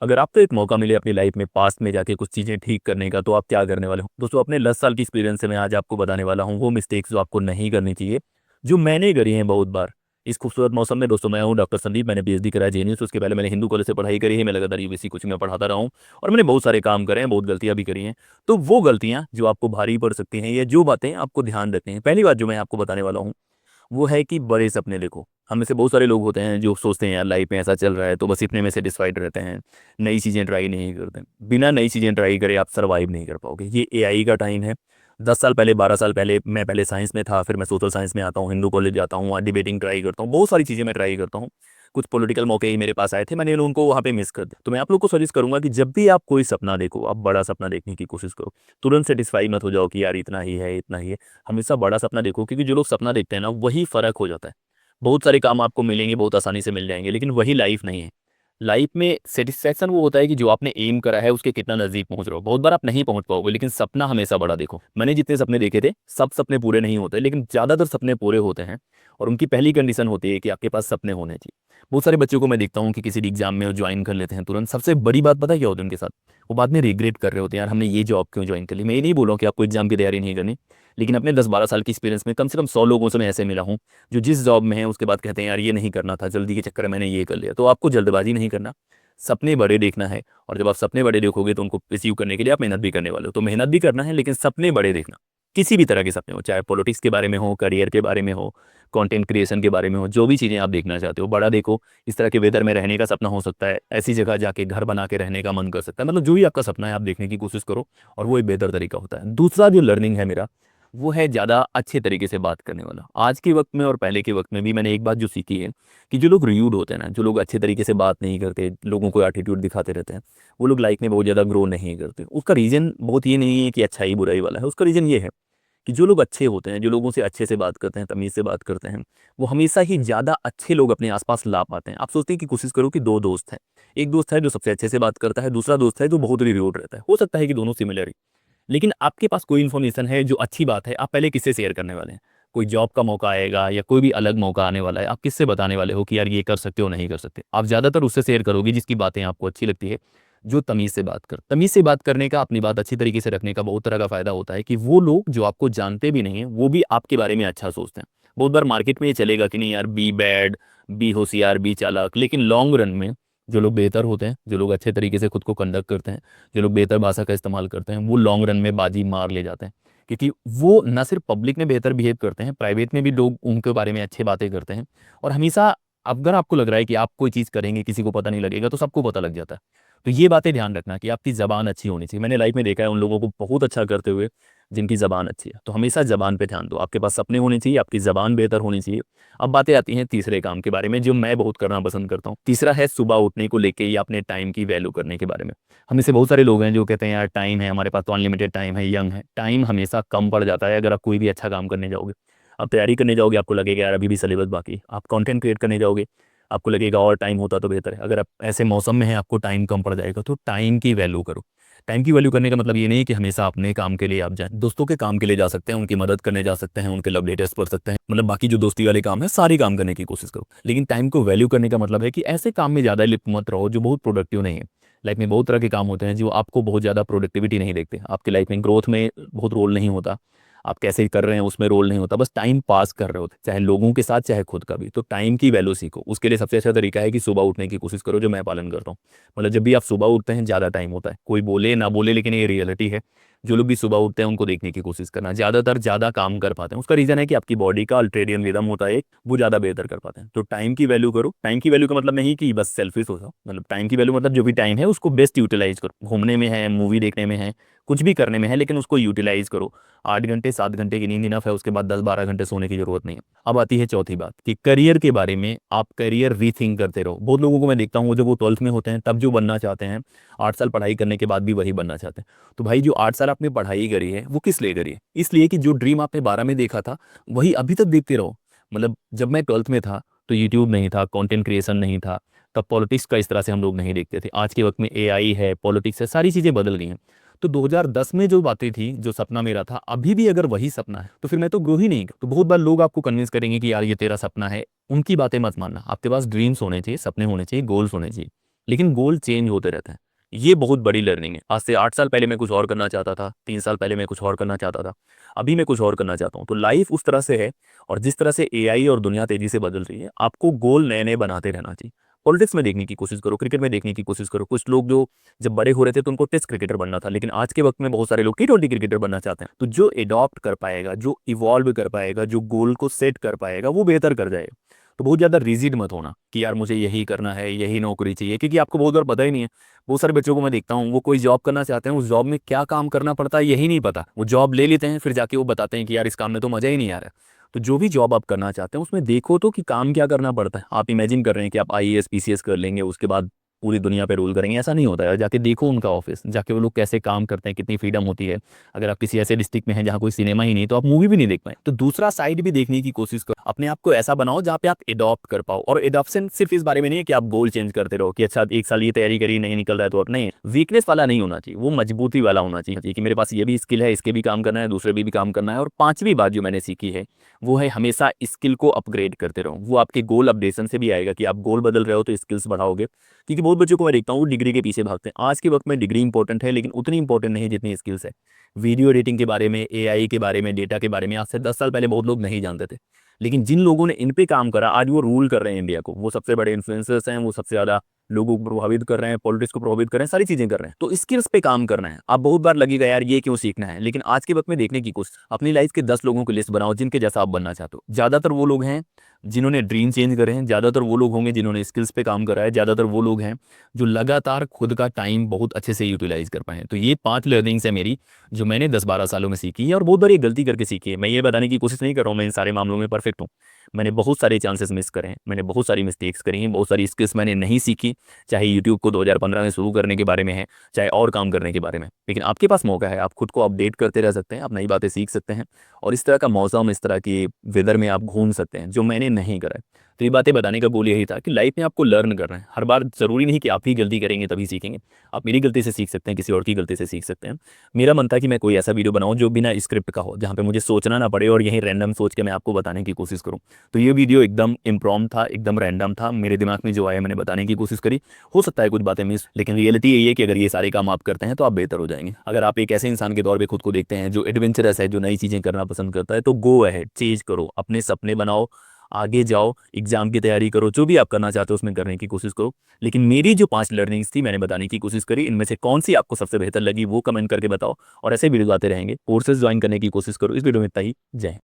अगर आपको एक मौका मिले अपनी लाइफ में पास्ट में जाके कुछ चीज़ें ठीक करने का, तो आप क्या करने वाले हो? दोस्तों, अपने 10 साल की एक्सपीरियंस से मैं आज आपको बताने वाला हूँ वो मिस्टेक्स जो आपको नहीं करनी चाहिए, जो मैंने करी हैं बहुत बार। इस खूबसूरत मौसम में दोस्तों, मैं हूँ डॉक्टर संदीप। मैंने पीएचडी करा है जेएनयू से। उसके पहले मैंने हिंदू कॉलेज से पढ़ाई करी है। मैं लगातार यूबीसी कोचिंग में पढ़ाता रहा हूँ और मैंने बहुत सारे काम करे हैं, बहुत गलतियाँ भी करी हैं। तो वो गलतियाँ जो आपको भारी पड़ सकती हैं, या जो बातें आपको ध्यान रखनी हैं, पहली बात जो मैं आपको बताने वाला हूँ वो है कि बड़े सपने देखो। हम में से बहुत सारे लोग होते हैं जो सोचते हैं यार लाइफ में ऐसा चल रहा है तो बस इतने में सेटिस्फाइड रहते हैं, नई चीज़ें ट्राई नहीं करते। बिना नई चीज़ें ट्राई करे आप सर्वाइव नहीं कर पाओगे। ये एआई का टाइम है। 10 साल पहले, 12 साल पहले मैं पहले साइंस में था, फिर मैं सोशल साइंस में आता हूँ, हिंदू कॉलेज जाता हूँ, वहाँ डिबेटिंग ट्राई करता हूँ, बहुत सारी चीज़ें मैं ट्राई करता हूँ। कुछ पॉलिटिकल मौके ही मेरे पास आए थे, मैंने उनको वहाँ पे मिस कर दिया। तो मैं आप लोग को सजेस्ट करूंगा कि जब भी आप कोई सपना देखो, आप बड़ा सपना देखने की कोशिश करो। तुरंत सेटिस्फाई मत हो जाओ कि यार इतना ही है, इतना ही है। हमेशा बड़ा सपना देखो, क्योंकि जो लोग सपना देखते हैं ना, वही फ़र्क हो जाता है। बहुत सारे काम आपको मिलेंगे, बहुत आसानी से मिल जाएंगे, लेकिन वही लाइफ नहीं है। लाइफ में सेटिस्फैक्शन वो होता है कि जो आपने एम करा है उसके कितना नज़दीक पहुंच रहे हो। बहुत बार आप नहीं पहुंच पाओगे, लेकिन सपना हमेशा बड़ा देखो। मैंने जितने सपने देखे थे, सब सपने पूरे नहीं होते, लेकिन ज़्यादातर सपने पूरे होते हैं। और उनकी पहली कंडीशन होती है कि आपके पास सपने होने चाहिए। बहुत सारे बच्चों को मैं देखता हूँ कि किसी भी एग्जाम में ज्वाइन कर लेते हैं तुरंत। सबसे बड़ी बात पता है क्या होती है उनके साथ? वो बाद में रिग्रेट कर रहे होते हैं, यार हमने ये जॉब क्यों ज्वाइन कर ली। मैं ये नहीं बोल रहा हूँ कि आपको एग्जाम की तैयारी नहीं करनी, लेकिन अपने 10-12 साल की एक्सपीरियंस में कम से कम 100 लोगों से मैं ऐसे मिला हूँ जो जिस जॉब में है उसके बाद कहते हैं यार ये नहीं करना था, जल्दी के चक्कर में मैंने ये कर लिया। तो आपको जल्दबाजी नहीं करना, सपने बड़े देखना है। और जब आप सपने बड़े देखोगे तो उनको अचीव करने के लिए आप मेहनत भी करने वाले हो। तो मेहनत भी करना है, लेकिन सपने बड़े देखना। किसी भी तरह के सपने हो, चाहे पॉलिटिक्स के बारे में हो, करियर के बारे में हो, कंटेंट क्रिएशन के बारे में हो, जो भी चीज़ें आप देखना चाहते हो बड़ा देखो। इस तरह के वेदर में रहने का सपना हो सकता है, ऐसी जगह जाके घर बना के रहने का मन कर सकता है। मतलब जो भी आपका सपना है आप देखने की कोशिश करो, और वो एक बेहतर तरीका होता है। दूसरा जो लर्निंग है मेरा, वो है ज़्यादा अच्छे तरीके से बात करने वाला। आज के वक्त में और पहले के वक्त में भी मैंने एक बात जो सीखी है कि जो लोग र्यूड होते हैं ना, जो लोग अच्छे तरीके से बात नहीं करते, लोगों को एटीट्यूड दिखाते रहते हैं, वो लोग लाइफ में बहुत ज़्यादा ग्रो नहीं करते। उसका रीज़न बहुत ये नहीं है कि अच्छाई बुराई वाला है। उसका रीज़न ये है कि जो लोग अच्छे होते हैं, जो लोगों से अच्छे से बात करते हैं, तमीज़ से बात करते हैं, वो हमेशा ही ज़्यादा अच्छे लोग अपने आसपास ला पाते हैं। आप सोचते हैं कि कोशिश करो कि दो दोस्त हैं, एक दोस्त है जो सबसे अच्छे से बात करता है, दूसरा दोस्त है जो बहुत ही र्यूड रहता है। हो सकता है कि दोनों सिमिलर, लेकिन आपके पास कोई इन्फॉर्मेशन है जो अच्छी बात है, आप पहले किससे शेयर करने वाले हैं? कोई जॉब का मौका आएगा या कोई भी अलग मौका आने वाला है, आप किससे बताने वाले हो कि यार ये कर सकते हो, नहीं कर सकते? आप ज़्यादातर उससे शेयर करोगे जिसकी बातें आपको अच्छी लगती है, जो तमीज़ से बात कर। तमीज़ से बात करने का, अपनी बात अच्छी तरीके से रखने का बहुत तरह का फ़ायदा होता है कि वो लोग जो आपको जानते भी नहीं हैं, वो भी आपके बारे में अच्छा सोचते हैं। बहुत बार मार्केट में ये चलेगा कि नहीं यार, बी बैड, बी होशियार, बी चालाक, लेकिन लॉन्ग रन में जो लोग बेहतर होते हैं, जो लोग अच्छे तरीके से खुद को कंडक्ट करते हैं, जो लोग बेहतर भाषा का इस्तेमाल करते हैं, वो लॉन्ग रन में बाजी मार ले जाते हैं। क्योंकि वो ना सिर्फ पब्लिक में बेहतर बिहेव करते हैं, प्राइवेट में भी लोग उनके बारे में अच्छी बातें करते हैं। और हमेशा अगर आपको लग रहा है कि आप कोई चीज़ करेंगे किसी को पता नहीं लगेगा, तो सबको पता लग जाता है। तो ये बातें ध्यान रखना कि आपकी ज़बान अच्छी होनी चाहिए। मैंने लाइफ में देखा है उन लोगों को बहुत अच्छा करते हुए जिनकी ज़बान अच्छी है। तो हमेशा ज़बान पे ध्यान दो। आपके पास सपने होने चाहिए, आपकी ज़बान बेहतर होनी चाहिए। अब बातें आती हैं तीसरे काम के बारे में, जो मैं बहुत करना पसंद करता हूँ। तीसरा है सुबह उठने को लेके या अपने टाइम की वैल्यू करने के बारे में। हम में से बहुत सारे लोग हैं जो कहते हैं यार टाइम है हमारे पास, तो अनलिमिटेड टाइम है, यंग है। टाइम हमेशा कम पड़ जाता है अगर आप कोई भी अच्छा काम करने जाओगे। आप तैयारी करने जाओगे, आपको लगेगा यार अभी भी सिलेबस बाकी है। आप कंटेंट क्रिएट करने जाओगे, आपको लगेगा और टाइम होता तो बेहतर है। अगर आप ऐसे मौसम में हैं, आपको टाइम कम पड़ जाएगा। तो टाइम की वैल्यू करो। टाइम की वैल्यू करने का मतलब ये नहीं कि हमेशा अपने काम के लिए आप जाएं। दोस्तों के काम के लिए जा सकते हैं, उनकी मदद करने जा सकते हैं, उनके लव लेटर्स पढ़ सकते हैं, मतलब बाकी जो दोस्ती वाले काम है सारे काम करने की कोशिश करो। लेकिन टाइम को वैल्यू करने का मतलब है कि ऐसे काम में ज़्यादा लिप्त मत रहो जो बहुत प्रोडक्टिव नहीं है। लाइफ में बहुत तरह के काम होते हैं जो आपको बहुत ज़्यादा प्रोडक्टिविटी नहीं देखते, आपकी लाइफ में ग्रोथ में बहुत रोल नहीं होता, आप कैसे कर रहे हैं उसमें रोल नहीं होता, बस टाइम पास कर रहे होते, चाहे लोगों के साथ चाहे खुद का भी। तो टाइम की वैल्यू सीखो। उसके लिए सबसे अच्छा तरीका है कि सुबह उठने की कोशिश करो, जो मैं पालन करता हूँ। मतलब जब भी आप सुबह उठते हैं ज़्यादा टाइम होता है, कोई बोले ना बोले, लेकिन ये रियलिटी है। जो लोग भी सुबह उठते हैं उनको देखने की कोशिश करना, ज़्यादातर ज़्यादा काम कर पाते हैं। उसका रीज़न है कि आपकी बॉडी का अल्ट्रेडियन रिदम होता है एक, वो ज़्यादा बेहतर कर पाते हैं। तो टाइम की वैल्यू करो। टाइम की वैल्यू का मतलब नहीं कि बस सेल्फिश हो जाओ, मतलब टाइम की वैल्यू मतलब जो भी टाइम है उसको बेस्ट यूटिलाइज करो। घूमने में है, मूवी देखने में है, कुछ भी करने में है, लेकिन उसको यूटिलाइज करो। 8 घंटे 7 घंटे की नींद इनफ है, उसके बाद 10-12 घंटे सोने की जरूरत नहीं है। अब आती है चौथी बात कि करियर के बारे में आप करियर रीथिंक करते रहो। बहुत लोगों को मैं देखता हूँ, जब वो 12th में होते हैं तब जो बनना चाहते हैं, 8 साल पढ़ाई करने के बाद भी वही बनना चाहते हैं। तो भाई जो 8 साल आपने पढ़ाई करी है वो किस लिए करी है? इसलिए कि जो ड्रीम आपने 12 में देखा था वही अभी तक देखते रहो। मतलब जब मैं 12th में था तो यूट्यूब नहीं था, कंटेंट क्रिएशन नहीं था, तब पॉलिटिक्स का इस तरह से हम लोग नहीं देखते थे। आज के वक्त में एआई है, पॉलिटिक्स है, सारी चीज़ें बदल गई हैं। तो 2010 में जो बातें थी, जो सपना मेरा था, अभी भी अगर वही सपना है तो फिर मैं तो ग्रो ही नहीं। तो बहुत बार लोग आपको कन्विंस करेंगे कि यार ये तेरा सपना है, उनकी बातें मत मानना। आपके पास ड्रीम्स होने चाहिए, सपने होने चाहिए, गोल्स होने चाहिए। लेकिन गोल चेंज होते रहते हैं। ये बहुत बड़ी लर्निंग है। आज से 8 साल पहले मैं कुछ और करना चाहता था, 3 साल पहले मैं कुछ और करना चाहता था, अभी मैं कुछ और करना चाहता हूँ। तो लाइफ उस तरह से है, और जिस तरह से एआई और दुनिया तेजी से बदल रही है, आपको गोल नए नए बनाते रहना चाहिए। पॉलिटिक्स में देखने की कोशिश करो, क्रिकेट में देखने की कोशिश करो। कुछ लोग जो जब बड़े हो रहे थे तो उनको टेस्ट क्रिकेटर बनना था, लेकिन आज के वक्त में बहुत सारे लोग T20 क्रिकेटर बनना चाहते हैं। तो जो एडॉप्ट कर पाएगा, जो इवॉल्व कर पाएगा, जो गोल को सेट कर पाएगा, वो बेहतर कर जाएगा। तो बहुत ज़्यादा रिजिड मत होना कि यार मुझे यही करना है, यही नौकरी चाहिए, क्योंकि आपको बहुत बार पता ही नहीं है। बहुत सारे बच्चों को मैं देखता हूँ, वो कोई जॉब करना चाहते हैं, उस जॉब में क्या काम करना पड़ता है यही नहीं पता। वो जॉब ले लेते हैं, फिर जाके वो बताते हैं कि यार इस काम में तो मज़ा ही नहीं आ रहा। तो जो भी जॉब आप करना चाहते हैं उसमें देखो तो कि काम क्या करना पड़ता है। आप इमेजिन कर रहे हैं कि आप आईएएस पीसीएस कर लेंगे, उसके बाद पूरी दुनिया पे रूल करेंगे, ऐसा नहीं होता है। जाके देखो उनका ऑफिस, जाके वो लोग कैसे काम करते हैं, कितनी फ्रीडम होती है। अगर आप किसी ऐसे डिस्ट्रिक्ट में हैं जहाँ कोई सिनेमा ही नहीं, तो आप मूवी भी नहीं देख पाए। तो दूसरा साइड भी देखने की कोशिश करो, अपने आप को ऐसा बनाओ जहाँ पे आप एडॉप्ट कर पाओ। और एडॉप्शन सिर्फ इस बारे में नहीं है कि आप गोल चेंज करते रहो कि अच्छा 1 साल ये तैयारी करी, नहीं निकल रहा है तो अब नहीं। वीकनेस वाला नहीं होना चाहिए, वो मजबूती वाला होना चाहिए कि मेरे पास ये भी स्किल है, इसके भी काम करना है, दूसरे भी काम करना है। और पांचवी बात जो मैंने सीखी है वो है हमेशा स्किल को अपग्रेड करते रहो। वो आपके गोल अपडेशन से भी आएगा कि आप गोल बदल रहे हो तो स्किल्स बढ़ाओगे। क्योंकि बहुत बच्चों को मैं देखता हूँ वो डिग्री के पीछे भागते हैं। आज के वक्त में डिग्री इंपॉर्टेंट है, लेकिन उतनी इंपॉर्टेंट नहीं जितनी स्किल्स है। वीडियो एडिटिंग के बारे में, एआई के बारे में, डेटा के बारे में आज से 10 साल पहले बहुत लोग नहीं जानते थे। लेकिन जिन लोगों ने इन पे काम करा आज वो रूल कर रहे हैं इंडिया को। वो सबसे बड़े इन्फ्लुएंसर्स हैं, वो सबसे ज़्यादा लोगों को प्रभावित कर रहे हैं, पॉलिटिक्स को प्रभावित कर रहे हैं, सारी चीज़ें कर रहे हैं। तो स्किल्स पे काम करना है। आप बहुत बार लगेगा यार ये क्यों सीखना है, लेकिन आज के वक्त में देखने की कोशिश, अपनी लाइफ के 10 लोगों की लिस्ट बनाओ जिनके जैसा आप बनना चाहते हो। ज़्यादातर वो लोग हैं जिन्होंने ड्रीम चेंज करे हैं, ज़्यादातर वो लोग होंगे जिन्होंने स्किल्स पे काम करा है, ज़्यादातर वो लोग हैं जो लगातार खुद का टाइम बहुत अच्छे से यूटिलाइज कर पाए हैं। तो ये 5 लर्निंग्स है मेरी, जो मैंने 10-12 सालों में सीखी है, और बहुत बार ये गलती करके सीखी है। मैं ये बताने की कोशिश नहीं कर रहा हूँ मैं इन सारे मामलों में परफेक्ट हूँ। मैंने बहुत सारे चांसेस मिस करे हैं, मैंने बहुत सारी मिस्टेक्स करी हैं, बहुत सारी स्किल्स मैंने नहीं सीखी। चाहे यूट्यूब को 2015 में शुरू करने के बारे में है, चाहे और काम करने के बारे में। लेकिन आपके पास मौका है, आप खुद को अपडेट करते रह सकते हैं, आप नई बातें सीख सकते हैं, और इस तरह का मौसम, इस तरह के वेदर में आप घूम सकते हैं, जो मैंने नहीं करा है। तो ये बातें बताने का गोल यही था कि लाइफ में आपको लर्न करना है। हर बार ज़रूरी नहीं कि आप ही गलती करेंगे तभी सीखेंगे। आप मेरी गलती से सीख सकते हैं, किसी और की गलती से सीख सकते हैं। मेरा मन था कि मैं कोई ऐसा वीडियो बनाऊं जो बिना स्क्रिप्ट का हो, जहाँ पे मुझे सोचना ना पड़े और यहीं रैंडम सोच के मैं आपको बताने की कोशिश करूँ। तो ये वीडियो एकदम इम्प्रॉम्प्ट था, एकदम रैंडम था, मेरे दिमाग में जो आया मैंने बताने की कोशिश करी। हो सकता है कुछ बातें मिस, लेकिन रियलिटी यही है कि अगर ये सारे काम आप करते हैं तो आप बेहतर हो जाएंगे। अगर आप एक ऐसे इंसान के तौर पे खुद को देखते हैं जो एडवेंचरस है, जो नई चीज़ें करना पसंद करता है, तो गो अहेड, चेंज करो, अपने सपने बनाओ, आगे जाओ, एग्जाम की तैयारी करो, जो भी आप करना चाहते हो उसमें करने की कोशिश करो। लेकिन मेरी जो 5 लर्निंग्स थी मैंने बताने की कोशिश करी, इनमें से कौन सी आपको सबसे बेहतर लगी वो कमेंट करके बताओ। और ऐसे वीडियो आते रहेंगे, कोर्सेज ज्वाइन करने की कोशिश करो। इस वीडियो में इतना ही। जय हिंद।